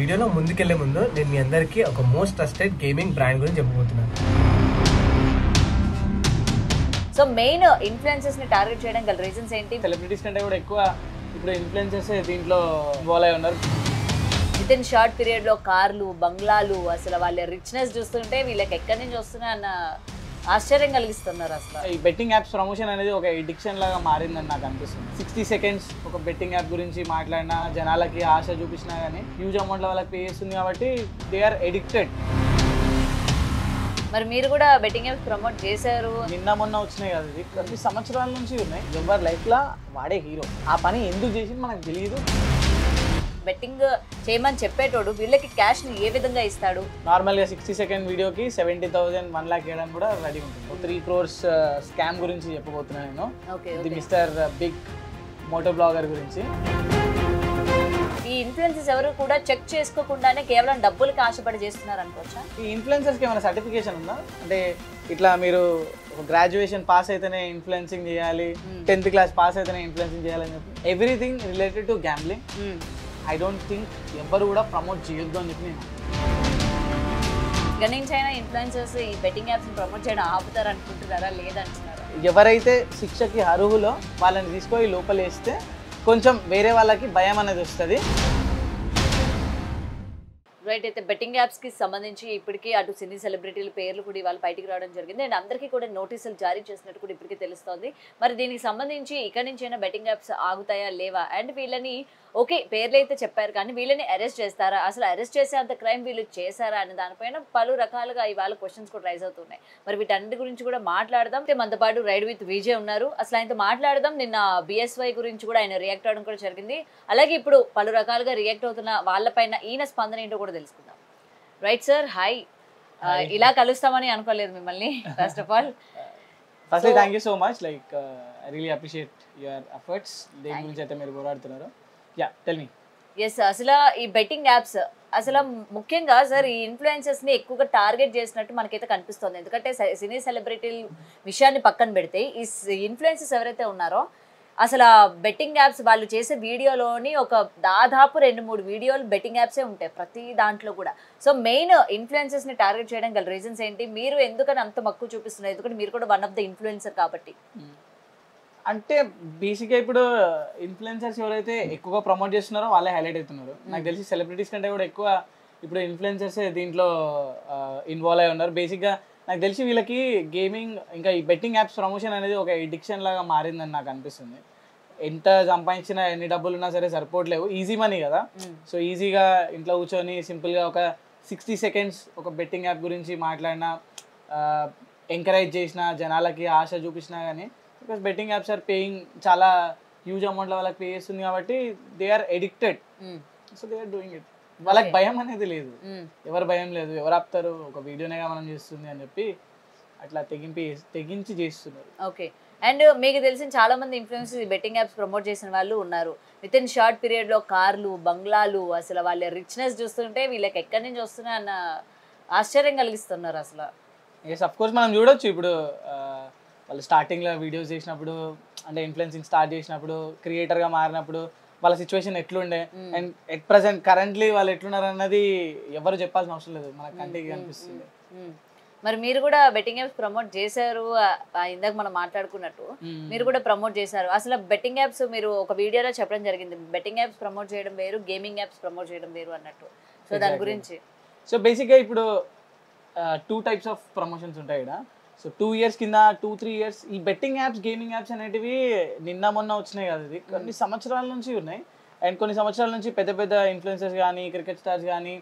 వీడియోలో ముందుకెళ్లే ముందు నేను మీ అందరికీ ఒక మోస్ట్ ట్రస్టెడ్ గేమింగ్ బ్రాండ్ గురించి చెప్పబోతున్నాను. సో మెయిన్ ఇన్ఫ్లుయెన్సర్స్ ని టార్గెట్ చేయడం గల రీజన్స్ ఏంటి? సెలబ్రిటీస్ కంటే కూడా ఎక్కువ ఇప్పుడు ఇన్ఫ్లుయెన్సర్స్ దీంట్లో ఇన్వాల్వ్ అయి ఉన్నారు. విత్ ఇన్ షార్ట్ పీరియడ్ లో కార్లు, బంగ్లాలు, అసలు వాళ్ళ రిచ్నెస్ చూస్తుంటే వీళ్ళకి ఎక్కడి నుంచి వస్తున్నా అన్న ఆశ్చర్యం కలిగిస్తున్నారు. అసలు ఈ బెట్టింగ్ యాప్స్ ప్రమోషన్ అనేది ఒక ఎడిక్షన్ లాగా మారిందని నాకు అనిపిస్తుంది. 60 seconds ఒక బెట్టింగ్ యాప్ గురించి మాట్లాడినా, జనాలకి ఆశ చూపించినా కానీ హ్యూజ్ అమౌంట్లో వాళ్ళకి పే చేస్తుంది కాబట్టి దే ఆర్ ఎడిక్టెడ్. మరి మీరు కూడా బెట్టింగ్ యాప్స్ ప్రమోట్ చేశారు. నిన్న మొన్న వచ్చినాయి కదా, ఇది కొన్ని సంవత్సరాల నుంచి ఉన్నాయి. ఎవరి లైఫ్లో వాడే హీరో. ఆ పని ఎందుకు చేసింది మనకు తెలియదు. బెట్టింగ్ చేయమని చెప్పేటోడు వీళ్ళకి క్యాష్ ని ఏ విధంగా ఇస్తాడు? నార్మల్గా 60 second వీడియోకి 70,000 1 lakh వేయడానికి కూడా రెడీ ఉంటుంది. 3 crores స్కామ్ గురించి చెప్పబోతున్నాను నేను. ఇది మిస్టర్ బిగ్ మోటో బ్లాగర్ గురించి. ఈ ఇన్ఫ్లుయెన్సర్స్ ఎవరు కూడా చెక్ చేసుకోకుండానే కేవలం డబ్బులకి ఆశపడి చేస్తున్నారు అనుకోవచ్చా? ఈ ఇన్ఫ్లుయెన్సర్స్కి ఏమైనా సర్టిఫికేషన్ ఉందా? అంటే ఇట్లా మీరు గ్రాడ్యుయేషన్ పాస్ అయితేనే ఇన్ఫ్లుయెన్సింగ్ చేయాలి, 10th class పాస్ అయితేనే ఇన్ఫ్లుయెన్సింగ్ చేయాలని చెప్పి everything related to gambling I don't think ఎవరు కూడా ప్రమోట్ చేయొద్దు అని చెప్పి నేను. ఇక నుంచి అయినా ఇన్ఫ్లుయెన్సర్స్ ఈ బెట్టింగ్ యాప్స్ ప్రమోట్ చేయడం ఆపుతారు అనుకుంటున్నారా, లేదంటున్నారా? ఎవరైతే శిక్షకి అర్హులో వాళ్ళని తీసుకొని లోపల వేస్తే కొంచెం వేరే వాళ్ళకి భయం అనేది వస్తుంది. రైట్. అయితే బెట్టింగ్ యాప్స్ కి సంబంధించి ఇప్పటికీ అటు సినీ సెలబ్రిటీల పేర్లు కూడా ఇవాళ బయటికి రావడం జరిగింది అండ్ అందరికీ కూడా నోటీసులు జారీ చేసినట్టు కూడా ఇప్పటికీ తెలుస్తోంది. మరి దీనికి సంబంధించి ఇక్కడి నుంచి అయినా బెట్టింగ్ యాప్స్ ఆగుతాయా లేవా, అండ్ వీళ్ళని ఓకే పేర్లు అయితే చెప్పారు కానీ వీళ్ళని అరెస్ట్ చేస్తారా, అసలు అరెస్ట్ చేసే అంత క్రైమ్ వీళ్ళు చేశారా అనే దానిపైన పలు రకాలుగా ఇవాళ క్వశ్చన్స్ కూడా రైజ్ అవుతున్నాయి. మరి వీటన్నిటి గురించి కూడా మాట్లాడదాం. మనతో పాటు రైడ్ విత్ విజయ్ ఉన్నారు. అసలు ఆయనతో మాట్లాడదాం. నిన్న BSY గురించి కూడా ఆయన రియాక్ట్ అవడం కూడా జరిగింది. అలాగే ఇప్పుడు పలు రకాలుగా రియాక్ట్ అవుతున్న వాళ్ళపైన ఈయన స్పందన ఏంటో కూడా తెలుసుకుందాం. Right sir, hi. ఇలా కలుస్తామని అనుకోలేదు మిమ్మల్ని. First of all firstly thank you so much. Like I really appreciate your efforts. దేని గురించి అయితే మీరు పోరాడుతున్నారు. Yeah tell me. ఎస్, అసలు ఈ బెట్టింగ్ యాప్స్ అసలు ముఖ్యంగా సార్ ఈ ఇన్ఫ్లుయెన్సర్స్ ని ఎక్కువగా టార్గెట్ చేసినట్టు మనకైతే కనిపిస్తుంది. ఎందుకంటే సినీ సెలబ్రిటీల విషయాన్ని పక్కన పెడితే ఈ ఇన్ఫ్లుయెన్సర్స్ ఎవరైతే ఉన్నారో అసలు బెట్టింగ్ యాప్స్ వాళ్ళు చేసే వీడియోలోని ఒక దాదాపు 2-3 వీడియోలు బెట్టింగ్ యాప్సే ఉంటాయి ప్రతి దాంట్లో కూడా. సో మెయిన్ ఇన్ఫ్లుయెన్సర్స్ ని టార్గెట్ చేయడం గల రీజన్స్ ఏంటి? మీరు ఎందుకని అంత మక్కువ చూపిస్తున్నారు? ఎందుకంటే మీరు కూడా వన్ ఆఫ్ ద ఇన్ఫ్లుయెన్సర్ కాబట్టి. అంటే బేసిక్గా ఇప్పుడు ఇన్ఫ్లుయెన్సర్స్ ఎవరైతే ఎక్కువగా ప్రమోట్ చేస్తున్నారో వాళ్ళే హైలైట్ అవుతున్నారు. నాకు తెలిసి సెలబ్రిటీస్ కంటే కూడా ఎక్కువ ఇప్పుడు ఇన్ఫ్లుయెన్సర్స్ దీంట్లో ఇన్వాల్వ్ అయి ఉన్నారు. బేసిక్గా నాకు తెలిసి వీళ్ళకి గేమింగ్ ఇంకా ఈ బెట్టింగ్ యాప్స్ ప్రమోషన్ అనేది ఒక ఎడిక్షన్ లాగా మారిందని నాకు అనిపిస్తుంది. ఎంత సంపాదించినా ఎన్ని డబ్బులు ఉన్నా సరే సరిపోవట్లేవు. ఈజీ మనీ కదా, సో ఈజీగా ఇంట్లో కూర్చొని సింపుల్గా ఒక 60 seconds ఒక బెట్టింగ్ యాప్ గురించి మాట్లాడినా, ఎంకరేజ్ చేసినా, జనాలకి ఆశ చూపించినా కానీ because betting apps are paying చాలా హ్యూజ్ అమౌంట్లో వాళ్ళకి పే చేస్తుంది కాబట్టి they are addicted. So they are doing it. వాళ్ళకి భయం అనేది లేదు, ఎవరు భయం లేదు, ఎవరు ఆపుతారు, ఒక వీడియోనేగా మనం చేస్తుంది అని చెప్పి అట్లా తెగించి చేస్తున్నారు. ఓకే. అండ్ మీకు తెలిసిన చాలా మంది ఇన్ఫ్లుయెన్సర్స్ బెట్టింగ్ యాప్స్ ప్రమోట్ చేసిన వాళ్ళు ఉన్నారు. విత్ ఇన్ షార్ట్ పీరియడ్ లో కార్లు, బంగ్లాలు, అసలు వాళ్ళ రిచ్నెస్ చూస్తుంటే వీళ్ళకి ఎక్కడి నుంచి వస్తున్నా అన్న ఆశ్చర్యం కలిగిస్తున్నారు అసలు. ఎస్, అఫ్ కోర్స్ మనం చూడొచ్చు. ఇప్పుడు వాళ్ళు స్టార్టింగ్లో వీడియోస్ చేసినప్పుడు, అంటే ఇన్ఫ్లుయెన్సింగ్ స్టార్ట్ చేసినప్పుడు, క్రియేటర్గా మారినప్పుడు వాళ్ళ సిచ్యువేషన్ ఎట్లుండే అండ్ ఎట్ ప్రజెంట్ కరెంట్లీ వాళ్ళు ఎట్లున్నారు అన్నది ఎవరు చెప్పాల్సిన అవసరం లేదు, మనకు కంటికి కనిపిస్తుంది. మరి మీరు కూడా బెట్టింగ్ యాప్స్ ప్రమోట్ చేశారు, ఇందాక మనం మాట్లాడుకున్నట్టు మీరు కూడా ప్రమోట్ చేశారు. అసలు బెట్టింగ్ యాప్స్ మీరు ఒక వీడియోలో చెప్పడం జరిగింది, బెట్టింగ్ యాప్స్ ప్రమోట్ చేయడం వేరు, గేమింగ్ యాప్స్ ప్రమోట్ చేయడం వేరు అన్నట్టు. సో దాని గురించి. సో బేసిక్గా ఇప్పుడు 2 types ఆఫ్ ప్రమోషన్స్ ఉంటాయి ఇక్కడ. సో 2 years కింద 2-3 years ఈ బెట్టింగ్ యాప్స్, గేమింగ్ యాప్స్ అనేటివి నిన్న మొన్న వచ్చినాయి కదా, ఇది కొన్ని సంవత్సరాల నుంచి ఉన్నాయి. అండ్ కొన్ని సంవత్సరాల నుంచి పెద్ద పెద్ద ఇన్ఫ్లుయెన్సర్స్ కానీ, క్రికెట్ స్టార్స్ కానీ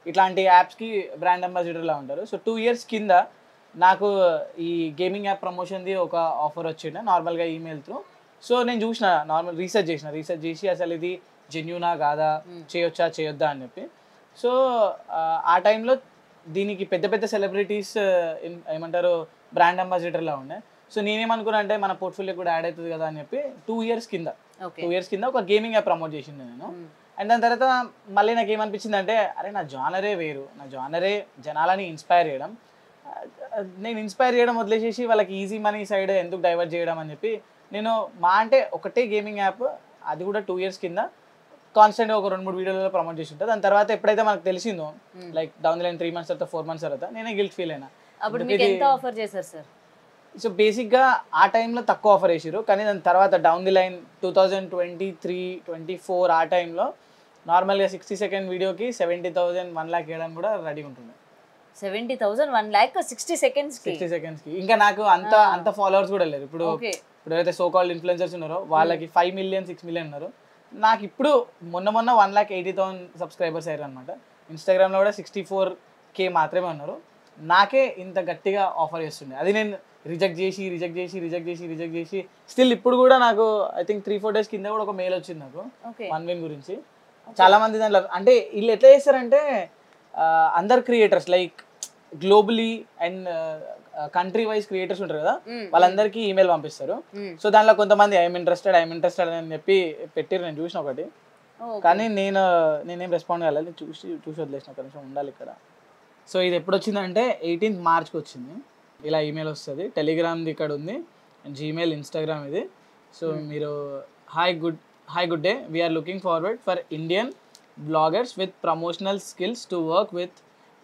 ఇట్లాంటి యాప్స్కి బ్రాండ్ అంబాసిడర్లా ఉంటారు. సో 2 years కింద నాకు ఈ గేమింగ్ యాప్ ప్రమోషన్ది ఒక ఆఫర్ వచ్చిండే నార్మల్గా ఈమెయిల్ త్రూ. సో నేను చూసిన, నార్మల్ రీసెర్చ్ చేసి అసలు ఇది జెన్యూనా కాదా, చేయొచ్చా చేయొద్దా అని చెప్పి. సో ఆ టైంలో దీనికి పెద్ద పెద్ద సెలబ్రిటీస్ ఏమంటారు బ్రాండ్ అంబాసిడర్లా ఉండే. సో నేనేమనుకున్నా అంటే మన పోర్ట్ఫోలియో కూడా యాడ్ అవుతుంది కదా అని చెప్పి 2 years కింద ఒక గేమింగ్ యాప్ ప్రమోట్ చేసింది నేను. అండ్ దాని తర్వాత మళ్ళీ నాకు ఏమనిపించింది అంటే, అరే నా జానరే వేరు, నా జానరే జనాలని ఇన్స్పైర్ చేయడం, నేను ఇన్స్పైర్ చేయడం వదిలేసేసి వాళ్ళకి ఈజీ మనీ సైడ్ ఎందుకు డైవర్ట్ చేయడం అని చెప్పి నేను అంటే ఒకటే గేమింగ్ యాప్, అది కూడా 2 years కింద కాన్స్టెంట్గా ఒక 2-3 వీడియోలలో ప్రమోట్ చేసి ఉంటా. దాని తర్వాత ఎప్పుడైతే మనకు తెలిసిందో like down the line 3 months తర్వాత 4 months తర్వాత నేనే గిల్ట్ ఫీల్ అయినా. అప్పుడు మీకు ఎంత ఆఫర్ చేశారు సార్? సో బేసిక్గా ఆ టైంలో తక్కువ ఆఫర్ చేసారు, కానీ దాని తర్వాత డౌన్ ది లైన్ 2023-24 ఆ టైంలో నార్మల్గా 60 సెకండ్ వీడియోకి 70,000 1 lakh వేయడానికి కూడా రెడీ ఉంటుంది. 70,000 1 lakh 60 secondsకి. ఇంకా నాకు అంత ఫాలోవర్స్ కూడా లేరు. ఇప్పుడు ఎవరైతే సో కాల్డ్ ఇన్ఫ్లుయెన్సర్స్ ఉన్నారో వాళ్ళకి 5 million 6 million ఉన్నారు. నాకు ఇప్పుడు మొన్న 1,80,000 సబ్స్క్రైబర్స్ అయ్యారు అనమాట. ఇన్స్టాగ్రామ్లో కూడా 64K మాత్రమే ఉన్నారు. నాకే ఇంత గట్టిగా ఆఫర్ చేస్తుండే, అది నేను రిజెక్ట్ చేసి స్టిల్ ఇప్పుడు కూడా నాకు ఐ థింక్ 3-4 days కింద కూడా ఒక మెయిల్ వచ్చింది నాకు OneWin గురించి. చాలా మంది దాంట్లో అంటే వీళ్ళు ఎట్లా చేస్తారంటే అందరు creators like globally and country wise creators ఉంటారు కదా, వాళ్ళందరికీ ఈమెయిల్ పంపిస్తారు. సో దాంట్లో కొంతమంది ఐఎమ్ ఇంట్రెస్టెడ్ అని చెప్పి పెట్టిరు. నేను చూసిన ఒకటి, కానీ నేనేం రెస్పాండ్ కాలేదు, చూసి వదిలేసిన. ఒక నిమిషం ఉండాలి ఇక్కడ. సో ఇది ఎప్పుడు వచ్చిందంటే 18th March వచ్చింది. ఇలా ఈమెయిల్ వస్తుంది. టెలిగ్రామ్ది ఇక్కడ ఉంది, జీమెయిల్, ఇన్స్టాగ్రామ్ ఇది. సో మీరు hi good day, we are looking forward for Indian bloggers with promotional skills to work with.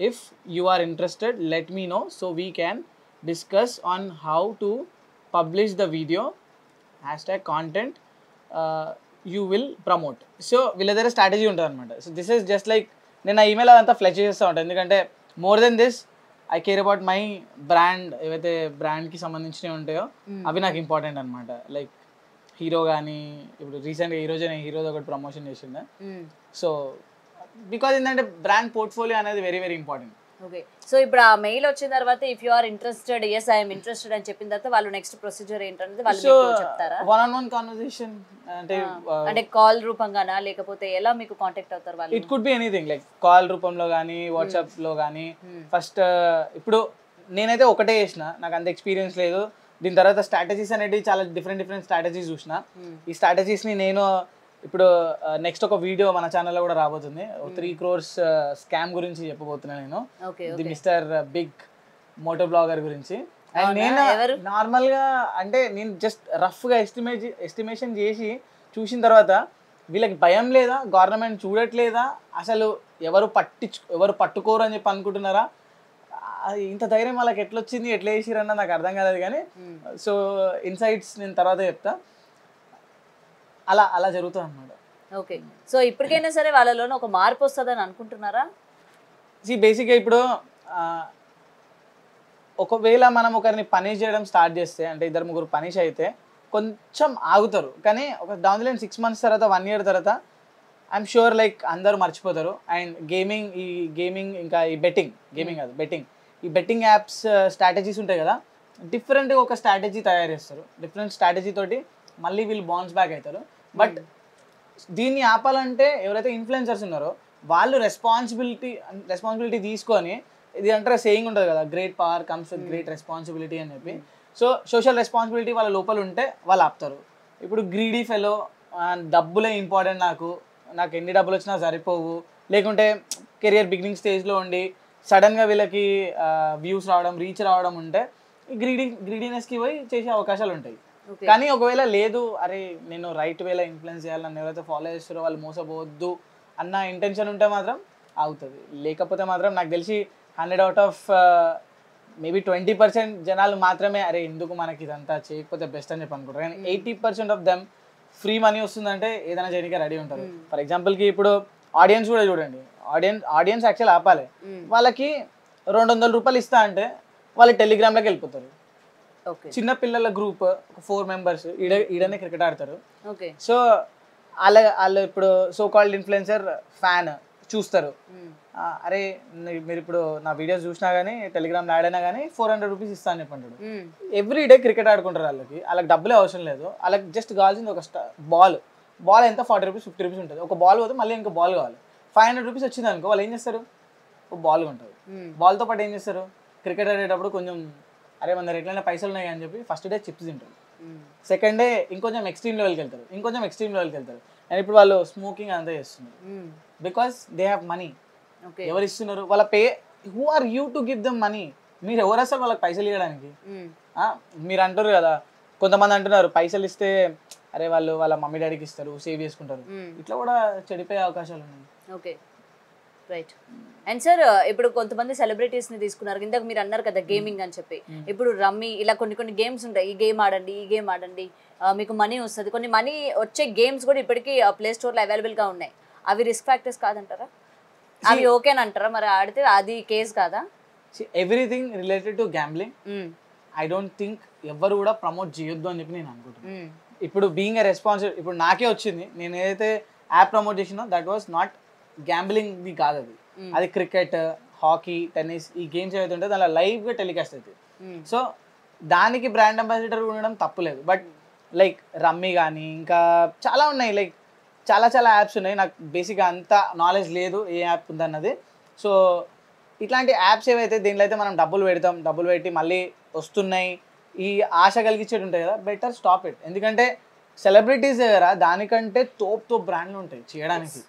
If you are interested let me know so we can discuss on how to publish the video #content you will promote. So వీళ్ళ దగ్గర strategy ఉంటుంది అనమాట. So this is just like నేను ఆ email అదంతా ఫ్లెచ్ చేస్తూ ఉంటాను, ఎందుకంటే more than this I care about my brand. ఏవైతే బ్రాండ్కి సంబంధించినవి ఉంటాయో అవి నాకు ఇంపార్టెంట్ అనమాట. లైక్ హీరో కానీ, ఇప్పుడు రీసెంట్గా ఈరోజే నేను హీరోది ఒకటి ప్రమోషన్ చేసిండే. సో బికాజ్ ఏంటంటే బ్రాండ్ పోర్ట్ఫోలియో అనేది very very important. Okay, so ఇప్పుడు ఆ మెయిల్ వచ్చిన తర్వాత if you are interested, yes I'm interested అని చెప్పిన తర్వాత వాళ్ళు నెక్స్ట్ ప్రొసీజర్ ఏంటనేది వాళ్ళు మీకు చెప్తారా? వన్ కాన్వర్సేషన్ అంటే కాల్ రూపంగానా, లేకపోతే ఎలా మీకు కాంటాక్ట్ అవుతారు వాళ్ళు? It could be anything, like call రూపంలో కానీ, వాట్సాప్ లో కానీ. ఫస్ట్ ఇప్పుడు నేనైతే ఒకటే చేసిన, నాకు అంత ఎక్స్పీరియన్స్ లేదు. దీని తర్వాత స్ట్రాటజీస్ అనేవి చాలా డిఫరెంట్ స్ట్రాటజీస్ చూసిన. ఈ స్ట్రాటజీస్ని నేను ఇప్పుడు నెక్స్ట్ ఒక వీడియో మన ఛానల్లో కూడా రాబోతుంది. 3 crores స్కామ్ గురించి చెప్పబోతున్నాను నేను, the mister big moto blogger గురించి. అండ్ నేను నార్మల్గా అంటే నేను జస్ట్ రఫ్గా ఎస్టిమేషన్ చేసి చూసిన తర్వాత వీళ్ళకి భయం లేదా, గవర్నమెంట్ చూడట్లేదా, అసలు ఎవరు పట్టుకోరు అని చెప్పి అనుకుంటున్నారా, ఇంత ధైర్యం వాళ్ళకి ఎట్లా వచ్చింది, ఎట్లా చేసిరన్న నాకు అర్థం కాలేదు. కానీ సో ఇన్సైట్స్ నేను తర్వాత చెప్తా. అలా జరుగుతుంది అన్నమాట. ఓకే, సో ఇప్పటికైనా సరే వాళ్ళలోనే ఒక మార్పు వస్తుందని అనుకుంటున్నారా? బేసిక్గా ఇప్పుడు ఒకవేళ మనం ఒకరిని పనిష్ చేయడం స్టార్ట్ చేస్తే, అంటే 2-3 పనిష్ అయితే కొంచెం ఆగుతారు. కానీ ఒక డౌన్ ది లైన్ 6 months తర్వాత 1 year తర్వాత ఐఎమ్ షూర్ లైక్ అందరూ మర్చిపోతారు. అండ్ గేమింగ్ ఇంకా ఈ బెట్టింగ్ యాప్స్ స్ట్రాటజీస్ ఉంటాయి కదా, డిఫరెంట్గా ఒక స్ట్రాటజీ తయారు చేస్తారు. డిఫరెంట్ స్ట్రాటజీ తోటి మళ్ళీ వీళ్ళు బౌన్స్ బ్యాక్ అవుతారు. బట్ దీన్ని ఆపాలంటే ఎవరైతే ఇన్ఫ్లుయెన్సర్స్ ఉన్నారో వాళ్ళు రెస్పాన్సిబిలిటీ తీసుకొని, ఇది అంటారా సేయింగ్ ఉంటుంది కదా, great power comes with great responsibility అని చెప్పి. సో సోషల్ రెస్పాన్సిబిలిటీ వాళ్ళ లోపల ఉంటే వాళ్ళు ఆపుతారు. ఇప్పుడు గ్రీడీ ఫెలో, డబ్బులే ఇంపార్టెంట్, నాకు ఎన్ని డబ్బులు వచ్చినా సరిపోవు, లేకుంటే కెరియర్ బిగినింగ్ స్టేజ్లో ఉండి సడన్గా వీళ్ళకి వ్యూస్ రావడం, రీచ్ రావడం ఉంటే గ్రీడీనెస్కి పోయి చేసే అవకాశాలు ఉంటాయి. కానీ ఒకవేళ లేదు, అరే నేను రైట్ వేలో ఇన్ఫ్లుయెన్స్ చేయాలి, నన్ను ఎవరైతే ఫాలో చేస్తారో వాళ్ళు మోసపోవద్దు అన్న ఇంటెన్షన్ ఉంటే మాత్రం అవుతుంది. లేకపోతే మాత్రం నాకు తెలిసి 100 out of మేబీ 20% జనాలు మాత్రమే అరే ఎందుకు మనకి ఇదంతా చేయకపోతే బెస్ట్ అని చెప్పి అనుకుంటారు. కానీ 80% ఆఫ్ దెమ్ ఫ్రీ మనీ వస్తుందంటే ఏదైనా చేయడానికి రెడీ ఉంటారు. ఫర్ ఎగ్జాంపుల్కి ఇప్పుడు ఆడియన్స్ కూడా చూడండి, ఆడియన్స్ యాక్చువల్ ఆపాలి, వాళ్ళకి 200 రూపాయలు ఇస్తా అంటే వాళ్ళు టెలిగ్రామ్లోకి వెళ్ళిపోతారు. చిన్న పిల్లల గ్రూప్ 4 members ఈడనే క్రికెట్ ఆడతారు. సో వాళ్ళు ఇప్పుడు సో కాల్డ్ ఇన్ఫ్లుయెన్సర్ ఫ్యాన్ చూస్తారు, అరే మీరు ఇప్పుడు నా వీడియోస్ చూసినా కానీ టెలిగ్రామ్లో యాడ్ అయినా కానీ 400 రూపీస్ ఇస్తా అని చెప్పంటాడు. ఎవ్రీడే క్రికెట్ ఆడుకుంటారు. వాళ్ళకి డబ్బులే అవసరం లేదు, వాళ్ళకి జస్ట్ కావాల్సింది ఒక బాల్ ఎంత 40 రూపీస్ 50 రూపీస్ ఉంటుంది. ఒక బాల్ పోతే మళ్ళీ ఇంకో బాల్ కావాలి. 500 రూపీస్ వచ్చింది అనుకో, వాళ్ళు ఏం చేస్తారు, ఒక బాల్ కొంటారు. బాల్తో పాటు ఏం చేస్తారు, క్రికెట్ ఆడేటప్పుడు కొంచెం అరే మన దగ్గర ఎట్లయినా పైసలు ఉన్నాయి అని చెప్పి ఫస్ట్ డే చిప్స్ తింటారు, సెకండ్ డే ఇంకొంచెం ఎక్స్ట్రీమ్ లెవెల్కి వెళ్తారు. అండ్ ఇప్పుడు వాళ్ళు స్మోకింగ్ అంతా చేస్తున్నారు బికాస్ దే హ్యావ్ మనీ. ఎవరు ఇస్తున్నారు, వాళ్ళ who are you to give them money? మీరు ఎవరు అసలు వాళ్ళకి పైసలు ఇవ్వడానికి? మీరు అంటారు కదా, కొంతమంది అంటున్నారు పైసలు ఇస్తే అరే వాళ్ళు వాళ్ళ మమ్మీ డాడీకి ఇస్తారు, సేవ్ చేసుకుంటారు, ఇట్లా కూడా చెడిపోయే అవకాశాలు ఉన్నాయి. Okay, right. అండ్ సార్ ఇప్పుడు కొంతమంది సెలబ్రిటీస్ ని తీసుకున్నారు, ఇందాక మీరు అన్నారు కదా గేమింగ్ అని చెప్పి. ఇప్పుడు రమ్మీ ఇలా కొన్ని గేమ్స్ ఉంటాయి, ఈ గేమ్ ఆడండి, ఈ గేమ్ ఆడండి, మీకు మనీ వస్తుంది. కొన్ని మనీ వచ్చే గేమ్స్ కూడా ఇప్పటికీ ప్లే స్టోర్ లో అవైలబుల్ గా ఉన్నాయి. అవి రిస్క్ ఫ్యాక్టర్స్ కాదంటారా? అవి ఓకేనంటారా? మరి ఆడితే అది కేసు కాదా? Everything related to gambling I don't think ఎవరు కూడా ప్రమోట్ చేయొద్దు అని చెప్పి నేను అనుకుంటున్నాను. ఇప్పుడు బీయింగ్ ఎ రెస్పాన్సిబుల్, ఇప్పుడు నాకే వచ్చింది, నేను ఏదైతే యాప్ ప్రమోట్ చేసినో దట్ వాస్ నాట్ గ్యాంబ్లింగ్ది కాదు, అది క్రికెట్, హాకీ, టెన్నిస్, ఈ గేమ్స్ ఏవైతే ఉంటాయో దానిలో లైవ్గా టెలికాస్ట్ అవుతుంది. సో దానికి బ్రాండ్ అంబాసిడర్ ఉండడం తప్పులేదు. బట్ లైక్ రమ్మీ కానీ ఇంకా చాలా ఉన్నాయి, లైక్ చాలా యాప్స్ ఉన్నాయి. నాకు బేసిక్గా అంత నాలెడ్జ్ లేదు ఏ యాప్ ఉందన్నది. సో ఇట్లాంటి యాప్స్ ఏవైతే దీనిలో అయితే మనం డబ్బులు పెట్టి మళ్ళీ వస్తున్నాయి, ఈ ఆశ కలిగించేది ఉంటాయి కదా, బెటర్ స్టాప్ ఇట్. ఎందుకంటే సెలబ్రిటీస్ దగ్గర దానికంటే తోపు బ్రాండ్లు ఉంటాయి చేయడానికి.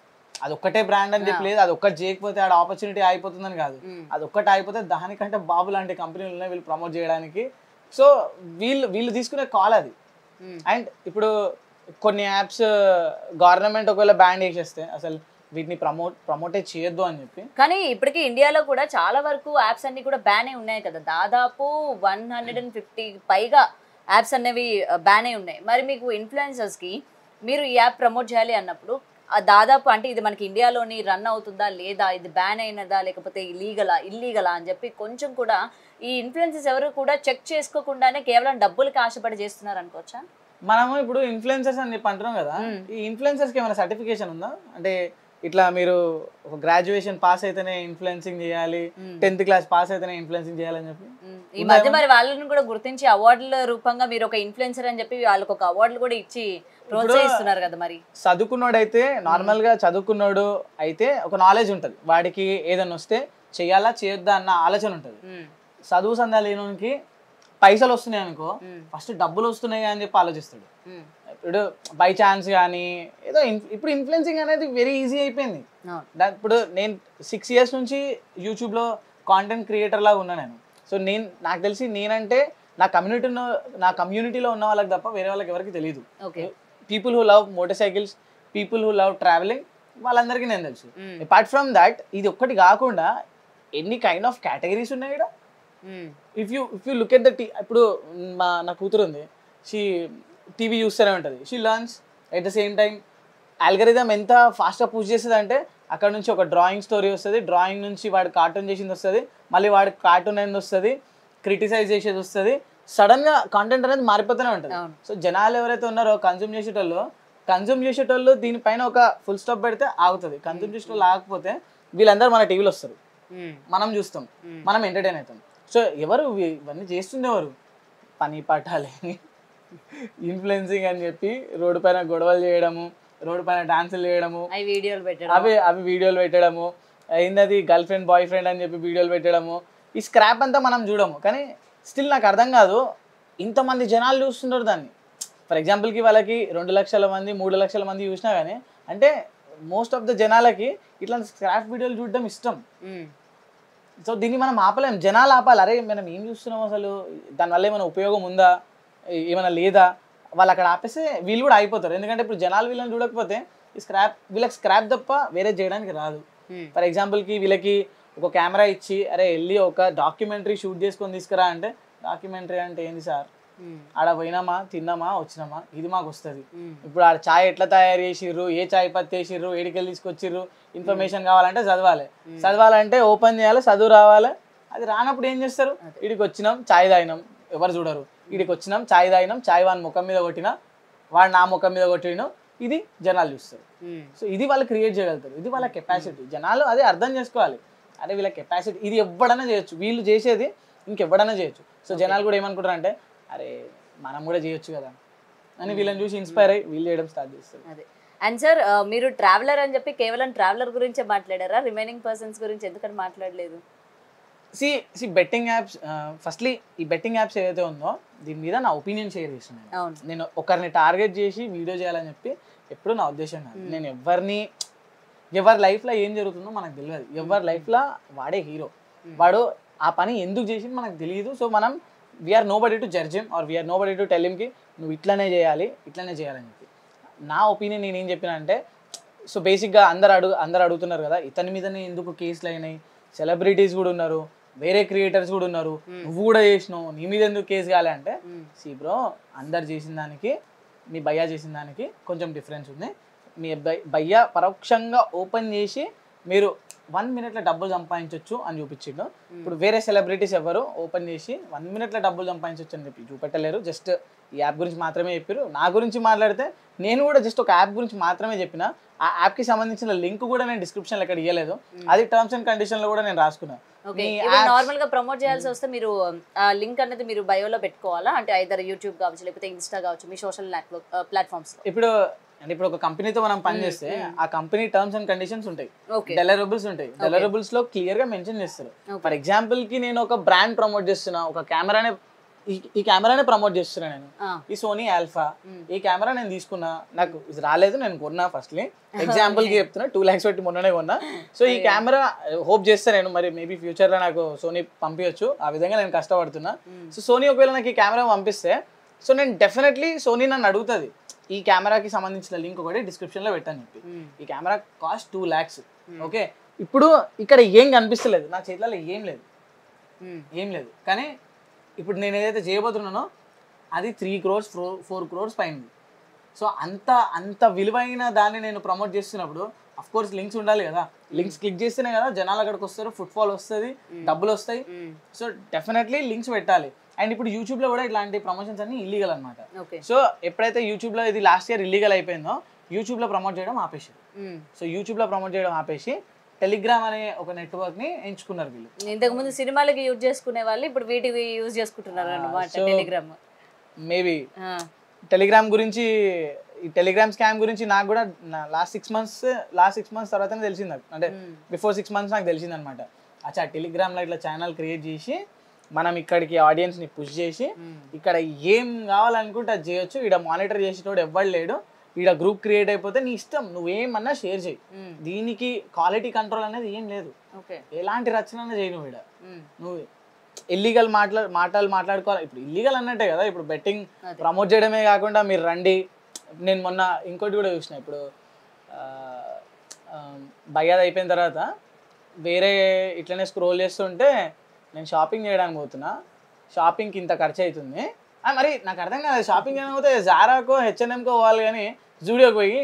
అది ఒక్కటే బ్రాండ్ అని చెప్పి లేదు, అది ఒక్కటి చేయకపోతే ఆడ ఆపర్చునిటీ అయిపోతుందని కాదు, అది ఒక్కటి అయిపోతే దానికంటే బాబు లాంటి కంపెనీలు ఉన్నాయి వీళ్ళు ప్రమోట్ చేయడానికి. సో వీళ్ళు తీసుకునే కాల్ అది. అండ్ ఇప్పుడు కొన్ని యాప్స్ గవర్నమెంట్ ఒకవేళ బ్యాన్ చేసేస్తే అసలు వీటిని ప్రమోటే చేయొద్దు అని చెప్పి. కానీ ఇప్పటికీ ఇండియాలో కూడా చాలా వరకు యాప్స్ అన్ని కూడా బ్యాన్ అయి ఉన్నాయి కదా, దాదాపు 150 పైగా యాప్స్ అనేవి బ్యాన్ అయి ఉన్నాయి. మరి మీకు ఇన్ఫ్లుయెన్సర్స్కి మీరు ఈ యాప్ ప్రమోట్ చేయాలి అన్నప్పుడు దాదాపు అంటే ఇది మనకి ఇండియాలోని రన్ అవుతుందా లేదా, ఇది బ్యాన్ అయినదా లేకపోతే ఇల్లీగలా అని చెప్పి కొంచెం కూడా ఈ ఇన్ఫ్లుయెన్సర్స్ ఎవరు కూడా చెక్ చేసుకోకుండానే కేవలం డబ్బులకి ఆశపడి చేస్తున్నారు అనుకోవచ్చా? మనము ఇప్పుడు ఇన్ఫ్లుయెన్సర్స్ అని చెప్పి అంటున్నాం కదా, ఈ ఇన్ఫ్లుయెన్సర్స్కి ఏమైనా సర్టిఫికేషన్ ఉందా? అంటే ఇట్లా మీరు ఒక గ్రాడ్యుయేషన్ పాస్ అయితేనే ఇన్ఫ్లుయెన్సింగ్ చేయాలి, 10th క్లాస్ పాస్ అయితేనే ఇన్ఫ్లుయెన్సింగ్ చేయాలని చెప్పి ఈ మధ్య మరి వాళ్ళని కూడా గుర్తించి అవార్డుల రూపంగా మీరు ఒక ఇన్ఫ్లుయెన్సర్ అని చెప్పి వాళ్ళకి ఒక అవార్డులు కూడా ఇచ్చి ప్రోత్సహిస్తున్నారు కదా. మరి చదువుకున్నాడైతే నార్మల్ గా చదువుకున్నాడు అయితే ఒక నాలెడ్జ్ ఉంటుంది, వాడికి ఏదైనా వస్తే చెయ్యాలా చేయొద్దా అన్న ఆలోచన ఉంటుంది. చదువు సందా లేనికి పైసలు వస్తున్నాయి అనుకో, ఫస్ట్ డబ్బులు వస్తున్నాయి అని చెప్పి ఆలోచిస్తాడు. ఇప్పుడు బై ఛాన్స్ కానీ ఏదో ఇప్పుడు ఇన్ఫ్లుయెన్సింగ్ అనేది వెరీ ఈజీ అయిపోయింది. ఇప్పుడు నేను 6 years నుంచి యూట్యూబ్లో కాంటెంట్ క్రియేటర్ లాగా ఉన్నా నేను. సో నాకు తెలిసి నేనంటే నా కమ్యూనిటీలో ఉన్న వాళ్ళకి తప్ప వేరే వాళ్ళకి ఎవరికి తెలియదు. People who love motor cycles, people who love travelling, వాళ్ళందరికీ నేను తెలుసు. అపార్ట్ ఫ్రమ్ దాట్ ఇది ఒక్కటి కాకుండా ఎన్ని కైండ్ ఆఫ్ కేటగిరీస్ ఉన్నాయి ఇక్కడ. If you look at the ఇప్పుడు నా కూతురు ఉంది, షీ టీవీ చూస్తూనే ఉంటుంది, she learns at the same time. Algorithm ఎంత ఫాస్ట్గా పుష్ చేస్తుంది అంటే అక్కడ నుంచి ఒక డ్రాయింగ్ స్టోరీ వస్తుంది, డ్రాయింగ్ నుంచి వాడు కార్టూన్ చేసింది వస్తుంది, మళ్ళీ వాడి కార్టూన్ అనేది వస్తుంది, క్రిటిసైజ్ చేసేది వస్తుంది, సడన్గా కంటెంట్ అనేది మారిపోతూనే ఉంటుంది. సో జనాలు ఎవరైతే ఉన్నారో కన్జ్యూమ్ చేసేటోళ్ళు దీనిపైన ఒక ఫుల్ స్టాప్ పెడితే ఆగుతుంది. కన్జ్యూమ్ చేసేటోళ్ళు ఆగకపోతే వీళ్ళందరూ మన టీవీలో వస్తారు, మనం చూస్తాం, మనం ఎంటర్టైన్ అవుతాం. సో ఎవరు ఇవన్నీ చేస్తుండేవారు పని పట్టాలని ఇన్ఫ్లుయెన్సింగ్ అని చెప్పి రోడ్డు పైన గొడవలు చేయడము, రోడ్డు పైన డాన్సులు చేయడము, అవి వీడియోలు పెట్టడము, అయింది గర్ల్ ఫ్రెండ్ బాయ్ ఫ్రెండ్ అని చెప్పి వీడియోలు పెట్టడము, ఈ స్క్రాప్ అంతా మనం చూడము. కానీ స్టిల్ నాకు అర్థం కాదు, ఇంతమంది జనాలు చూస్తున్నారు దాన్ని. ఫర్ ఎగ్జాంపుల్కి వాళ్ళకి 2 లక్షల మంది 3 లక్షల మంది చూసినా కానీ అంటే మోస్ట్ ఆఫ్ ద జనాలకి ఇట్లాంటి స్క్రాప్ వీడియోలు చూడడం ఇష్టం. సో దీన్ని మనం ఆపలేం, జనాలు ఆపాలి. అరే మనం ఏం చూస్తున్నాం, అసలు దానివల్ల ఏమైనా ఉపయోగం ఉందా, ఏమైనా లేదా, వాళ్ళు అక్కడ ఆపేస్తే వీళ్ళు కూడా అయిపోతారు. ఎందుకంటే ఇప్పుడు జనాలు వీళ్ళని చూడకపోతే ఈ వీళ్ళకి స్క్రాప్ తప్ప వేరే చేయడానికి రాదు. ఫర్ ఎగ్జాంపుల్కి వీళ్ళకి ఒక కెమెరా ఇచ్చి అరే వెళ్ళి ఒక డాక్యుమెంటరీ షూట్ చేసుకొని తీసుకురా అంటే, డాక్యుమెంటరీ అంటే ఏంది సార్, ఆడ పోయినామా తిన్నామా వచ్చినామా ఇది మాకు వస్తుంది. ఇప్పుడు ఆడ చాయ్ ఎట్లా తయారు చేసిర్రు, ఏ చాయ్ పత్తి వేసిర్రు, ఏడికెళ్ళి తీసుకొచ్చిర్రు, ఇన్ఫర్మేషన్ కావాలంటే చదవాలంటే ఓపెన్ చేయాలి, చదువు రావాలి. అది రానప్పుడు ఏం చేస్తారు, వీడికి వచ్చినాం చాయ్ తాగినాం, ఎవరు చూడరు, వీడికి వచ్చినాం చాయ్ తాగినాం, చాయ్ వాని ముఖం మీద కొట్టినా వాడు నా ముఖం మీద కొట్టినా ఇది జనాలు చూస్తారు. సో ఇది వాళ్ళు క్రియేట్ చేయగలుగుతారు, ఇది వాళ్ళ కెపాసిటీ. జనాలు అదే అర్థం చేసుకోవాలి, అరే వీళ్ళ కెపాసిటీ ఇది ఎవడైనా చేయొచ్చు, వీళ్ళు చేసేది ఇంకెవడైనా చేయొచ్చు. సో జనాలు కూడా ఏమనుకుంటారు అంటే అరే మనం కూడా చేయొచ్చు కదా అని వీళ్ళని చూసి ఇన్స్పైర్ అయ్యి వీళ్ళు చేయడం స్టార్ట్ చేస్తారు. అదే. అండ్ సార్ మీరు ట్రావెలర్ అని చెప్పి కేవలం ట్రావెలర్ గురించే మాట్లాడారా, రిమైనింగ్ పర్సన్స్ గురించి ఎందుకని మాట్లాడలేదు? సి బెట్టింగ్ యాప్స్, ఫస్ట్లీ ఈ బెట్టింగ్ యాప్స్ ఏదైతే ఉందో దీని మీద నా ఒపీనియన్ షేర్ చేస్తున్నాను. నేను ఒకరిని టార్గెట్ చేసి వీడియో చేయాలని చెప్పి ఎప్పుడు నా ఉద్దేశం కాదు. నేను ఎవరి లైఫ్లో ఏం జరుగుతుందో మనకు తెలియదు, ఎవరి లైఫ్లో వాడే హీరో, వాడు ఆ పని ఎందుకు చేసింది మనకు తెలియదు. సో మనం we are nobody to judge him or we are nobody to tell him కి నువ్వు ఇట్లనే చేయాలని చెప్పి. నా ఒపీనియన్ నేనేం చెప్పిన అంటే, సో బేసిక్గా అందరు అడుగుతున్నారు కదా ఇతని మీదనే ఎందుకు కేసులు అయినాయి, సెలబ్రిటీస్ కూడా ఉన్నారు, వేరే క్రియేటర్స్ కూడా ఉన్నారు, నువ్వు కూడా చేసినావు, నీ మీద ఎందుకు కేసు కాలే అంటే, సి బ్రో అందరు చేసిన దానికి మీ భయ్యా చేసిన దానికి కొంచెం డిఫరెన్స్ ఉంది. మీ భయ్యా పరోక్షంగా ఓపెన్ చేసి మీరు 1 minute డబ్బులు సంపాదించవచ్చు అని చూపించిండు. ఇప్పుడు వేరే సెలబ్రిటీస్ ఎవరు ఓపెన్ చేసి 1 minute డబ్బులు సంపాదించవచ్చు అని చెప్పి చూపెట్టలేరు. జస్ట్ ఈ యాప్ గురించి మాత్రమే చెప్పారు. నా గురించి మాట్లాడితే నేను కూడా జస్ట్ ఒక యాప్ గురించి మాత్రమే చెప్పిన. ఆ యాప్కి సంబంధించిన లింక్ కూడా నేను డిస్క్రిప్షన్లో ఎక్కడ ఇవ్వలేదు, అది టర్మ్స్ అండ్ కండిషన్లో కూడా నేను రాసుకున్నాను. నార్మల్ గా ప్రమోట్ చేయాల్సి వస్తే మీరు లింక్ అనేది మీరు బయోలో పెట్టుకోవాలా, అంటే ఐదర్ యూట్యూబ్ కావచ్చు లేకపోతే ఇన్స్టా కావచ్చు, మీ సోషల్ ప్లాట్ఫామ్స్. ఇప్పుడు ఒక కంపెనీతో మనం పని చేస్తే ఆ కంపెనీ టర్మ్స్ అండ్ కండిషన్స్ ఉంటాయి, డెలివరబుల్స్ ఉంటాయి. డెలివరబుల్స్ లో క్లియర్ గా మెన్షన్ చేస్తారు. ఫర్ ఎగ్జాంపుల్ కి నేను ఒక బ్రాండ్ ప్రమోట్ చేస్తున్నా, ఒక కెమెరానే ఈ కెమెరానే ప్రమోట్ చేస్తున్నా నేను, ఈ సోనీ ఆల్ఫా ఈ కెమెరా నేను తీసుకున్నా, నాకు ఇది రాలేదు, నేను కొన్నా. ఫస్ట్లీ ఎగ్జాంపుల్ కి చెప్తున్నా, 2 lakhs పెట్టి మొన్ననే కొన్నా. సో ఈ కెమెరా హోప్ చేస్తా నేను, మరి మేబీ ఫ్యూచర్ లో నాకు సోనీ పంపించచ్చు, ఆ విధంగా నేను కష్టపడుతున్నా. సో సోనీ ఒకవేళ నాకు ఈ కెమెరా పంపిస్తే, సో నేను డెఫినెట్లీ సోనీ నన్ను అడుగుతుంది ఈ కెమెరాకి సంబంధించిన లింక్ ఒకటి డిస్క్రిప్షన్లో పెట్టని చెప్పి. ఈ కెమెరా కాస్ట్ 2 lakhs. ఓకే, ఇప్పుడు ఇక్కడ ఏం కనిపిస్తలేదు, నా చేతిలో ఏం లేదు, కానీ ఇప్పుడు నేను ఏదైతే చేయబోతున్నానో అది 3 crores 4 crores పైన. సో అంత విలువైన దాన్ని నేను ప్రమోట్ చేస్తున్నప్పుడు అఫ్ కోర్స్ లింక్స్ ఉండాలి కదా, లింక్స్ క్లిక్ చేస్తేనే కదా జనాలు అక్కడికి వస్తారు, ఫుట్ఫాల్ వస్తుంది, డబ్బులు వస్తాయి. సో డెఫినెట్లీ లింక్స్ పెట్టాలి. అండ్ ఇప్పుడు యూట్యూబ్లో కూడా ఇట్లాంటి ప్రమోషన్స్ అన్ని ఇల్లీగల్ అనమాట. సో ఎప్పుడైతే యూట్యూబ్లో ఇది లాస్ట్ ఇయర్ ఇల్లీగల్ అయిపోయిందో యూట్యూబ్లో ప్రమోట్ చేయడం ఆపేసి, సో యూట్యూబ్లో ప్రమోట్ చేయడం ఆపేసి టెలిగ్రామ్ అనే ఒక నెట్వర్క్ ని ఎంచుకున్నారు వీళ్ళు. ఇంతకు ముందు సినిమాలకి యూజ్ చేసుకునే వాళ్ళు ఇప్పుడు వీటికి యూజ్ చేసుకుంటున్నారు అన్నమాట టెలిగ్రామ్. మేబీ టెలిగ్రామ్ గురించి, ఈ టెలిగ్రామ్ స్కామ్ గురించి నాకు కూడా లాస్ట్ 6 months తర్వాతనే తెలిసింది నాకు, అంటే బిఫోర్ 6 months నాకు తెలిసింది అనమాట. అచ్చా టెలిగ్రామ్లో ఇట్లా ఛానల్ క్రియేట్ చేసి మనం ఇక్కడికి ఆడియన్స్ని పుష్ చేసి ఇక్కడ ఏం కావాలనుకుంటే అది చేయొచ్చు, ఇక్కడ మానిటర్ చేసేటోడు ఎవ్వడు లేడు, ఇక్కడ గ్రూప్ క్రియేట్ అయిపోతే నీ ఇష్టం, నువ్వేమన్నా షేర్ చేయి, దీనికి క్వాలిటీ కంట్రోల్ అనేది ఏం లేదు, ఎలాంటి రచన చేయి, నువ్వు ఇల్లీగల్ మాటలు మాట్లాడుకోవాలి. ఇప్పుడు ఇల్లీగల్ అన్నట్టే కదా, ఇప్పుడు బెట్టింగ్ ప్రమోట్ చేయడమే కాకుండా మీరు రండి. నేను మొన్న ఇంకోటి కూడా చూసిన, ఇప్పుడు భయ్యాది అయిపోయిన తర్వాత వేరే ఇట్లనే స్క్రోల్ చేస్తుంటే నేను షాపింగ్ చేయడానికి పోతున్నా, షాపింగ్కి ఇంత ఖర్చు అవుతుంది, మరి నాకు అర్థం కాదు, షాపింగ్ చేయడానికి పోతే జారాకో H&Mకో పోవాలి కానీ జూడియోకి పోయి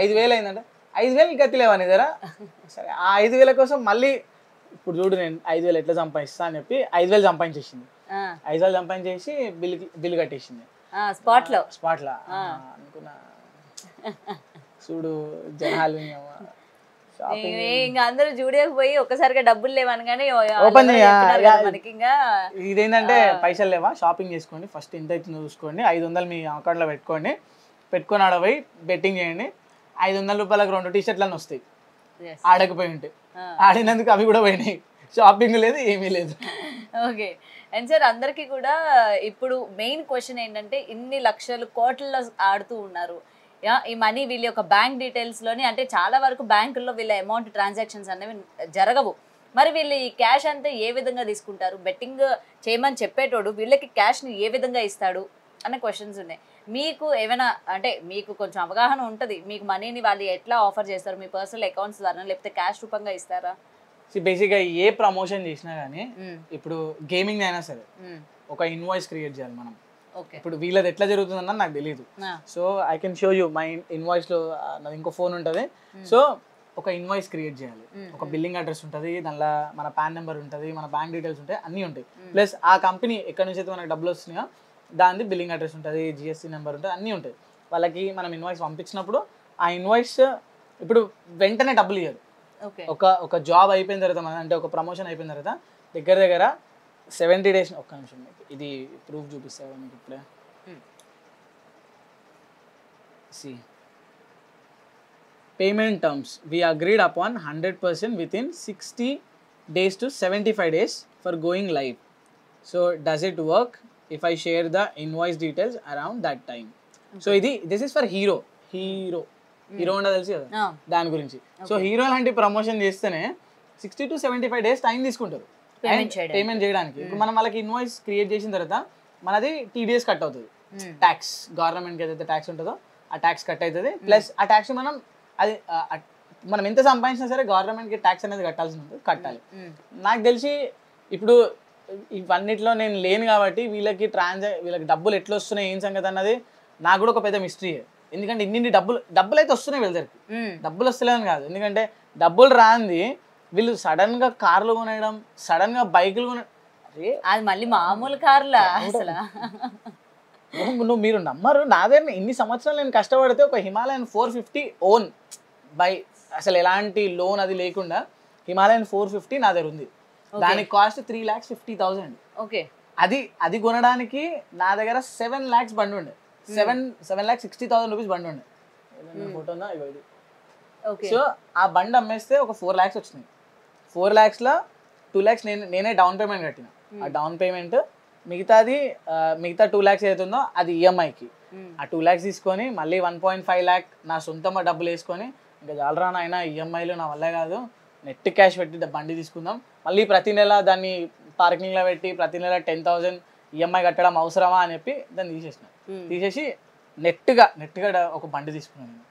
5,000 అయిందంటే 5,000 గతి లేవా నీ దగ్గర? సరే ఆ 5,000 కోసం మళ్ళీ ఇప్పుడు చూడు నేను 5,000 ఎట్లా సంపాదిస్తా అని చెప్పి 5,000 సంపాదించేసింది, 5,000 సంపాదించేసి బిల్లు కట్టేసింది స్పాట్లో. అనుకున్నా చూడు జనాలు ఇంకా అందరూ జూడియోకి పోయి ఒక్కసారిగా డబ్బులు లేవనగానే ఓపెన్ ఇదేంటంటే పైసలు లేవా, షాపింగ్ చేసుకోండి, ఫస్ట్ ఎంత అవుతుందో చూసుకోండి, 500 మీ అకౌంట్లో పెట్టుకొని ఆడ పోయి బెట్టింగ్ చేయండి, 500 రూపాయలకు 2 టీ-షర్ట్లను వస్తాయి, ఆడకపోయి ఉంటే ఆడినందుకు అవి కూడా పోయినాయి, షాపింగ్ లేదు ఏమీ లేదు. ఓకే. అండ్ సార్ అందరికీ కూడా ఇప్పుడు మెయిన్ క్వశ్చన్ ఏంటంటే, ఇన్ని లక్షలు కోట్లలో ఆడుతూ ఉన్నారు, ఈ మనీ వీళ్ళ యొక్క బ్యాంక్ డీటెయిల్స్లోని, అంటే చాలా వరకు బ్యాంకుల్లో వీళ్ళ అమౌంట్ ట్రాన్సాక్షన్స్ అనేవి జరగవు, మరి వీళ్ళు ఈ క్యాష్ అంతా ఏ విధంగా తీసుకుంటారు, బెట్టింగ్ చేయమని చెప్పేటోడు వీళ్ళకి క్యాష్ని ఏ విధంగా ఇస్తాడు అనే క్వశ్చన్స్ ఉన్నాయి. మీకు ఏమైనా అంటే మీకు కొంచెం అవగాహన ఉంటుంది, మీకు మనీని వాళ్ళు ఎట్లా ఆఫర్ చేస్తారు, మీ పర్సనల్ అకౌంట్స్ ద్వారా లేకపోతే క్యాష్ రూపంగా ఇస్తారా? బేసిక్గా ఏ ప్రమోషన్ చేసినా కానీ, ఇప్పుడు గేమింగ్ అయినా సరే ఒక ఇన్వాయిస్ క్రియేట్ చేయాలి మనం. ఇప్పుడు వీళ్ళది ఎట్లా జరుగుతుందన్న నాకు తెలియదు, so I can show you my ఇన్వాయిస్లో నాది ఇంకో ఫోన్ ఉంటుంది. సో ఒక ఇన్వాయిస్ క్రియేట్ చేయాలి, ఒక బిల్లింగ్ అడ్రస్ ఉంటుంది, దానిలో మన పాన్ నెంబర్ ఉంటుంది, మన బ్యాంక్ డీటెయిల్స్ ఉంటాయి, అన్నీ ఉంటాయి, ప్లస్ ఆ కంపెనీ ఎక్కడి నుంచి అయితే మనకు డబ్బులు వస్తున్నాయో దాని బిల్లింగ్ అడ్రస్ ఉంటుంది, GST నెంబర్ ఉంటుంది, అన్నీ ఉంటాయి. వాళ్ళకి మనం ఇన్వాయిస్ పంపించినప్పుడు ఆ ఇన్వాయిస్ ఇప్పుడు వెంటనే డబ్బులు ఇవ్వరు. ఒక జాబ్ అయిపోయిన తర్వాత, అంటే ఒక ప్రమోషన్ అయిపోయిన తర్వాత దగ్గర 70 days, ఒక్క నిమిషం ఇది ప్రూఫ్ చూపిస్తాను మీకు ఇప్పుడే. Payment terms we agreed upon 100% within 60 days to 75 days for going live. So does it work if I share the invoice details around that time? So this is for hero ఉండా తెలుసు కదా దాని గురించి. So hero లాంటి promotion చేస్తేనే 60 to 75 days time తీసుకుంటారు payment చేయడానికి. ఇప్పుడు మనం వాళ్ళకి ఇన్వాయిస్ క్రియేట్ చేసిన తర్వాత మనది TDS కట్ అవుతుంది, ట్యాక్స్, గవర్నమెంట్కి ఏదైతే ట్యాక్స్ ఉంటుందో ఆ ట్యాక్స్ కట్ అవుతుంది. ప్లస్ ఆ ట్యాక్స్ మనం అది మనం ఎంత సంపాదించినా సరే గవర్నమెంట్కి ట్యాక్స్ అనేది కట్టాల్సి ఉంటుంది, కట్టాలి. నాకు తెలిసి ఇప్పుడు ఇవన్నిట్లో నేను లేను కాబట్టి వీళ్ళకి డబ్బులు ఎట్లా వస్తున్నాయి ఏం సంగతి అన్నది నాకు కూడా ఒక పెద్ద మిస్టరీ. ఎందుకంటే ఇన్ని డబ్బులు అయితే వస్తున్నాయి వీళ్ళ దగ్గరికి, డబ్బులు వస్తలేదని కాదు. ఎందుకంటే డబ్బులు రాంది వీళ్ళు సడన్ గా కార్లు కొనడం, సడన్ గా బైకులు కొనడం, అరే అది మళ్ళీ మామూలు కార్లా అసలు. మీరు నమ్మరు, నా దగ్గర ఇన్ని సంవత్సరాలు నేను కష్టపడితే ఒక హిమాలయన్ 450 ఓన్ బై, అసలు ఎలాంటి లోన్ అది లేకుండా హిమాలయన్ 450 నా దగ్గర ఉంది. దానికి కాస్ట్ 3,50,000. ఓకే, అది కొనడానికి నా దగ్గర 7 lakhs బండి ఉండే, 7,60,000 రూపీస్ బండి ఉండే. ఫోటో ఉందా? ఇగో ఇది. సో ఆ బండి అమ్మేస్తే ఒక 4 lakhs వచ్చినాయి. 4 lakhsలో 2 lakhs నేనే డౌన్ పేమెంట్ కట్టిన. ఆ డౌన్ పేమెంట్ మిగతా 2 lakhs అవుతుందో అది ఈఎంఐకి. ఆ 2 lakhs తీసుకొని మళ్ళీ 1.5 lakh నా సొంతంగా డబ్బులు వేసుకొని ఇంకా జాలరా నాయన ఈఎంఐలు నా వల్లే కాదు, నెట్ క్యాష్ పెట్టి బండి తీసుకుందాం, మళ్ళీ ప్రతి నెల దాన్ని పార్కింగ్లో పెట్టి ప్రతి నెల 10,000 ఈఎంఐ కట్టడం అవసరమా అని చెప్పి దాన్ని తీసేసి నెట్గా ఒక బండి తీసుకున్నాను.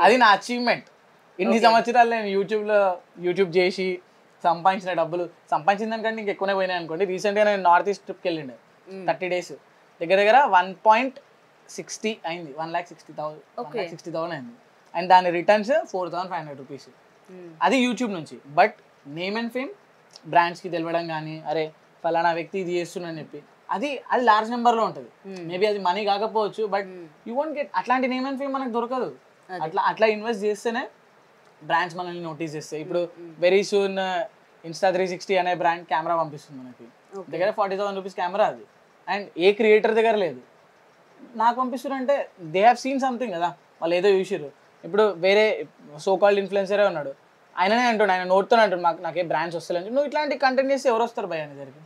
అది నా అచీవ్మెంట్. ఇన్ని సంవత్సరాలు నేను యూట్యూబ్ చేసి సంపాదించిన డబ్బులు, సంపాదించిన దానికంటే ఇంక ఎక్కువనే పోయినాయి అనుకోండి. రీసెంట్గా నేను నార్త్ ఈస్ట్ ట్రిప్కి వెళ్ళిండే 30 days, దగ్గర 1.60 అయింది, 1,60,000 అయింది. అండ్ దాని రిటర్న్స్ 4,500 రూపీస్. అది యూట్యూబ్ నుంచి. బట్ నేమ్ అండ్ ఫేమ్ బ్రాండ్స్కి తెలవడం కానీ, అరే ఫలానా వ్యక్తి ఇది చేస్తున్నాను చెప్పి అది లార్జ్ నెంబర్లో ఉంటుంది. మేబీ అది మనీ కాకపోవచ్చు, బట్ యూ వోంట్ గెట్ అట్లాంటి నేమ్ అండ్ ఫేమ్ మనకు దొరకదు. అట్లా ఇన్వెస్ట్ చేస్తేనే బ్రాండ్స్ మనల్ని నోటీస్ చేస్తాయి. ఇప్పుడు వెరీ సూన్ Insta360 అనే బ్రాండ్ కెమెరా పంపిస్తుంది మనకి, దగ్గర 40,000 రూపీస్ కెమెరా అది. అండ్ ఏ క్రియేటర్ దగ్గర లేదు, నాకు పంపిస్తారు అంటే దే హ్యావ్ సీన్ సంథింగ్ కదా, వాళ్ళు ఏదో చూసిర్రు. ఇప్పుడు వేరే సో కాల్డ్ ఇన్ఫ్లుయెన్సరే ఉన్నాడు, ఆయననే అంటాడు, ఆయన నోట్తోనే అంటాడు నాకే బ్రాండ్స్ వస్తలేదు. నువ్వు ఇట్లాంటి కంటెంట్ చేస్తే ఎవరు వస్తారు భయ నీ దగ్గరికి?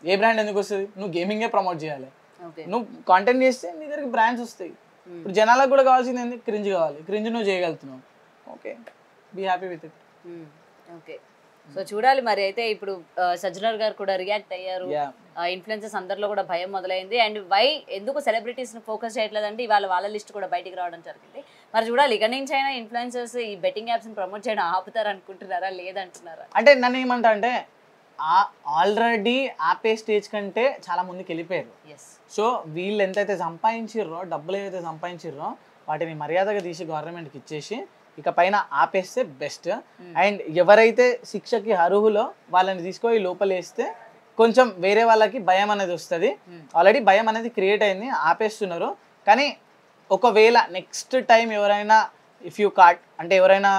ఏ బ్రాండ్ ఎందుకు వస్తుంది? నువ్వు గేమింగే ప్రమోట్ చేయాలి. నువ్వు కాంటెంట్ చేస్తే నీ దగ్గరికి బ్రాండ్స్ వస్తాయి. ఇప్పుడు జనాలకు కూడా కావాల్సింది ఏంది? క్రింజ్ కావాలి. క్రింజ్ నువ్వు చేయగలుగుతున్నావు, okay, be happy with it. Okay, so చూడాలి మరి. అయితే ఇప్పుడు సజ్జనర్ గారు కూడా రియాక్ట్ అయ్యారు, ఇన్ఫ్లుయెన్సర్స్ అందరిలో కూడా భయం మొదలైంది. అండ్ ఎందుకు సెలబ్రిటీస్ ని ఫోకస్ చేయట్లేదంటే ఇవాళ వాళ్ళ లిస్ట్ కూడా బయటికి రావడం జరిగింది. మరి చూడాలి ఇక నుంచి అయినా ఇన్ఫ్లుయెన్సర్స్ ఈ బెట్టింగ్ యాప్స్ ని ప్రమోట్ చేయడం ఆపుతారు అనుకుంటున్నారా, లేదంటున్నారా? అంటే నన్ను ఏమంటా అంటే ఆల్రెడీ ఆపే స్టేజ్ కంటే చాలా ముందుకు వెళ్ళిపోయారు. సో వీళ్ళు ఎంతైతే సంపాదించిర్రో, డబ్బులు ఏదైతే సంపాదించిర్రో వాటిని మర్యాదగా తీసి గవర్నమెంట్కి ఇచ్చేసి ఇక పైన ఆపేస్తే బెస్ట్. అండ్ ఎవరైతే శిక్షకి అర్హులో వాళ్ళని తీసుకొని లోపలేస్తే కొంచెం వేరే వాళ్ళకి భయం అనేది వస్తుంది. ఆల్రెడీ భయం అనేది క్రియేట్ అయింది, ఆపేస్తున్నారు. కానీ ఒకవేళ నెక్స్ట్ టైం ఎవరైనా ఇఫ్ యూ కాట్ అంటే ఎవరైనా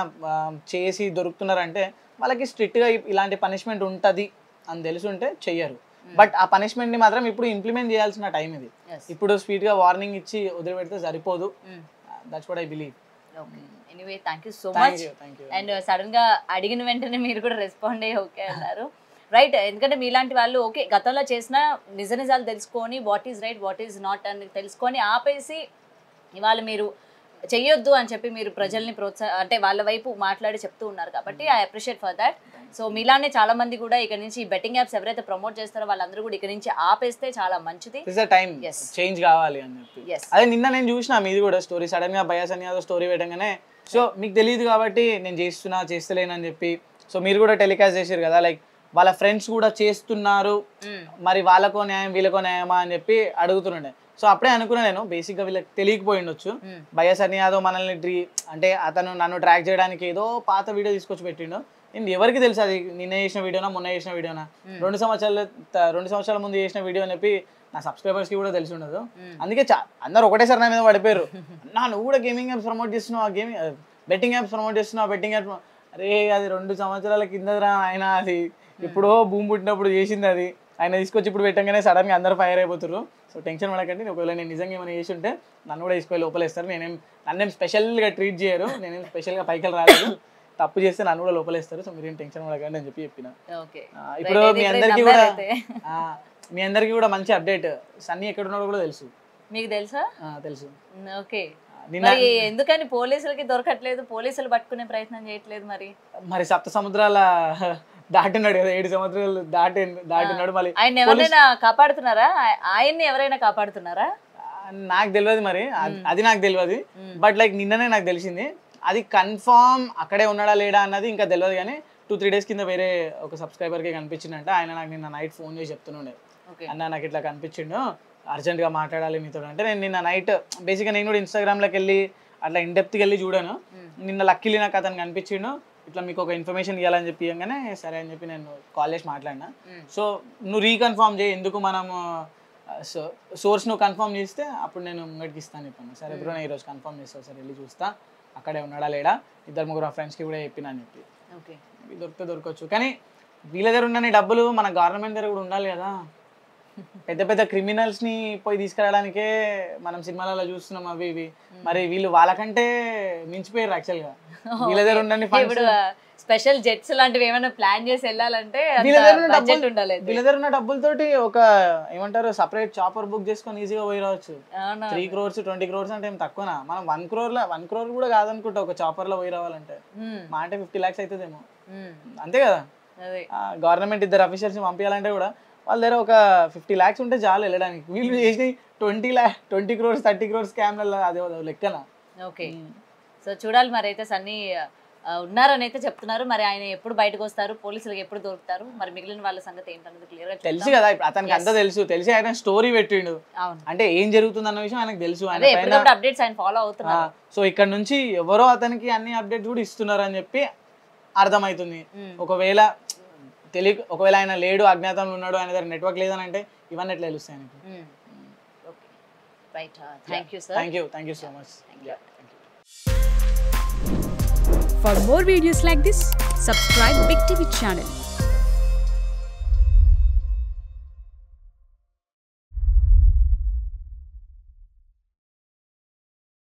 చేసి దొరుకుతున్నారంటే వాళ్ళకి స్ట్రిక్ట్గా ఇలాంటి పనిష్మెంట్ ఉంటుంది అని తెలుసుంటే చెయ్యరు. బట్ ఆ పనిష్మెంట్ని మాత్రం ఇప్పుడు ఇంప్లిమెంట్ చేయాల్సిన టైం ఇది. ఇప్పుడు స్పీడ్గా వార్నింగ్ ఇచ్చి వదిలిపెడితే సరిపోదు. That's what I believe. Anyway thank you so much. And sudden గా అడిగిన వెంటనే మీరు కూడా రెస్పాండ్ అయ్యి ఓకే అన్నారు, రైట్? ఎందుకంటే మీలాంటి వాళ్ళు ఓకే గతంలో చేసిన నిజాలు తెలుసుకొని what is right what is not అని తెలుసుకొని ఆపేసి ఇవాళ మీరు చెయ్యొద్దు అని చెప్పి మీరు ప్రజల్ని అంటే వాళ్ళ వైపు మాట్లాడి చెప్తూ ఉన్నారు కాబట్టి I appreciate for that. So మీలానే చాలా మంది కూడా ఇక్కడ నుంచి బెట్టింగ్ యాప్స్ ఎవరైతే ప్రమోట్ చేస్తారో వాళ్ళందరూ కూడా ఇక్కడ నుంచి ఆపేస్తే చాలా మంచిది. చేంజ్ కావాలి అని చెప్పి అదే నిన్న నేను చూసిన మీది కూడా స్టోరీ, సడన్ గా బయాస్ అని స్టోరీ పెట్టగానే సో మీకు తెలియదు కాబట్టి నేను చేస్తలేనని చెప్పి సో మీరు కూడా టెలికాస్ట్ చేశారు కదా, లైక్ వాళ్ళ ఫ్రెండ్స్ కూడా చేస్తున్నారు మరి వాళ్ళకో న్యాయం వీళ్ళకో న్యాయమా అని చెప్పి అడుగుతుండే. సో అప్పుడే అనుకున్నా నేను బేసిక్గా వీళ్ళకి తెలియకపోయి ఉండొచ్చు, బయాస్ అని యాదవ్ మనల్ని అంటే అతను నన్ను ట్రాక్ చేయడానికి ఏదో పాత వీడియో తీసుకొచ్చి పెట్టిండు. నేను ఎవరికి తెలుసు అది నిన్న చేసిన వీడియోనా మొన్న చేసిన వీడియోనా, 2 సంవత్సరాల ముందు చేసిన వీడియో అని చెప్పి నా సబ్స్క్రైబర్స్కి కూడా తెలిసి ఉండదు. అందుకే అందరు ఒకటేసారి నా మీద పడిపోయారు, నువ్వు కూడా గేమింగ్ యాప్స్ ప్రమోట్ చేస్తున్నావు, బెట్టింగ్ యాప్స్ ప్రమోట్ చేస్తున్నావు, బెట్టింగ్ యాప్స్. అరే అది 2 సంవత్సరాల కిందరా ఆయన, అది ఎప్పుడో భూమి పుట్టినప్పుడు చేసింది అది, ఆయన తీసుకొచ్చి ఇప్పుడు పెట్టంగానే సడన్గా అందరూ ఫైర్ అయిపోతారు. సో టెన్షన్ పడకండి, ఒకవేళ నేను నిజంగా ఏమైనా చేసి ఉంటే నన్ను కూడా తీసుకొని లోపలేస్తారు. నన్నేం స్పెషల్గా ట్రీట్ చేయరు, నేనేం స్పెషల్గా పైకి రాలేదు, తప్పు చేస్తే నన్ను కూడా లోపలేస్తారు. సో మీరేం టెన్షన్ పడకండి అని చెప్పి చెప్పిన. ఇప్పుడు మీ అందరికీ కూడా మంచి అప్డేట్, సన్నీ ఎక్కడ ఉన్నాడో కూడా తెలుసు. మీకు తెలుసా? తెలుసు. ఓకే, ఎందుకని పోలీసులకి దొరకట్లేదు, పోలీసులు పట్టుకునే ప్రయత్నం చేయట్లేదు? మరి 7 సముద్రాల దాటినాడు కదా, 7 సంవత్సరాలు దాటినాడు. మళ్ళీ ఆయన ఎవరైనా కాపాడుతున్నారా? ఆయన్ని ఎవరైనా కాపాడుతున్నారా? నాకు తెలియదు మరి, అది నాకు తెలియదు. బట్ లైక్ నిన్ననే నాకు తెలిసింది. అది కన్ఫామ్ అక్కడే ఉన్నాడా లేడా అన్నది ఇంకా తెలియదు, కానీ 2-3 days కింద వేరే ఒక సబ్స్క్రైబర్కి కనిపించిందంట. ఆయన నాకు నిన్న నైట్ ఫోన్ చేసి చెప్తుండే, అన్న నాకు ఇట్లా కనిపించిండు, అర్జెంట్గా మాట్లాడాలి మీతో అంటే. నేను నిన్న నైట్ బేసిక్గా నేను కూడా ఇన్స్టాగ్రామ్లోకి వెళ్ళి అట్లా ఇన్డెప్త్కి వెళ్ళి చూడాను. నిన్న లక్కీలీ నాకు అతను కనిపించిండు, ఇట్లా మీకు ఒక ఇన్ఫర్మేషన్ ఇవ్వాలని చెప్పి ఇవ్వగానే సరే అని చెప్పి నేను కాల్ చేసి మాట్లాడినా. సో నువ్వు రీకన్ఫర్మ్ చేయి, ఎందుకు మనము సోర్స్ నువ్వు కన్ఫర్మ్ చేస్తే అప్పుడు నేను ముంగడికి ఇస్తాను చెప్పాను. సరే బ్రో నేను ఈరోజు కన్ఫర్మ్ చేస్తాను, సరే వెళ్ళి చూస్తా అక్కడే ఉన్నాడా లేడా, 2-3 ఫ్రెండ్స్కి కూడా చెప్పినా అని చెప్పి. దొరికితే దొరకవచ్చు, కానీ వీళ్ళ దగ్గర ఉన్న డబ్బులు మన గవర్నమెంట్ దగ్గర కూడా ఉండాలి కదా. పెద్ద పెద్ద క్రిమినల్స్ని పోయి తీసుకురావడానికే మనం సినిమాలలో చూస్తున్నాం అవి ఇవి. మరి వీళ్ళు వాళ్ళకంటే మించిపోయారు యాక్చువల్గా. వీళ్ళ దగ్గర ఉండండి స్పెషల్ జెట్స్ లాంటివి ఏమైనా ప్లాన్ చేసి వెళ్ళాలంటే వీళ్ళ దగ్గర ఉన్న డబ్బులతోటి ఒక ఏమంటారు సపరేట్ చాపర్ బుక్ చేసుకొని ఈజీగా పోయి రావచ్చు. 3 crores 20 crores అంటే ఏం తక్కువనా? మనం 1 crore కూడా కాదనుకుంటా ఒక చాపర్ లో పోయి రావాలంటే. మా అంటే 50 lakhs అవుతుందేమో, అంతే కదా. గవర్నమెంట్ 2 officials ని పంపించాలంటే కూడా వాళ్ళ దగ్గర ఒక 50 lakhs ఉంటే చాలు వెళ్ళడానికి. వీళ్ళు చేసి 20 crores 30 crores స్కామ్లలో అదే లెక్కన. ఓకే, సో చూడాలి మరి. అయితే సన్నీ ఉన్నారని అయితే చెప్తున్నారు, మరి ఆయన ఎప్పుడు బయటకు వస్తారు, పోలీసులకు ఎప్పుడు దొరుకుతారు, మరి మిగిలిన వాళ్ళ సంగతి ఏంటన్నది క్లియర్ గా తెలుసు కదా. అతనికి అంతా తెలిసి ఆయన స్టోరీ పెట్టిండు, అంటే ఏం జరుగుతుంది అన్న విషయం ఆయనకు తెలుసు. అప్డేట్స్ ఆయన ఫాలో అవుతున్నారు. సో ఇక్కడ నుంచి ఎవరో అతనికి అన్ని అప్డేట్స్ కూడా ఇస్తున్నారు అని చెప్పి అర్థమవుతుంది. ఒకవేళ ఆయన లేడు, అజ్ఞాతంలో ఉన్నాడు, ఆయన దగ్గర నెట్వర్క్ లేదని అంటే ఇవన్నీ ఎట్లా తెలుస్తాయి ఆయనకి. Thank you so much. For more videos like this, subscribe Big TV channel.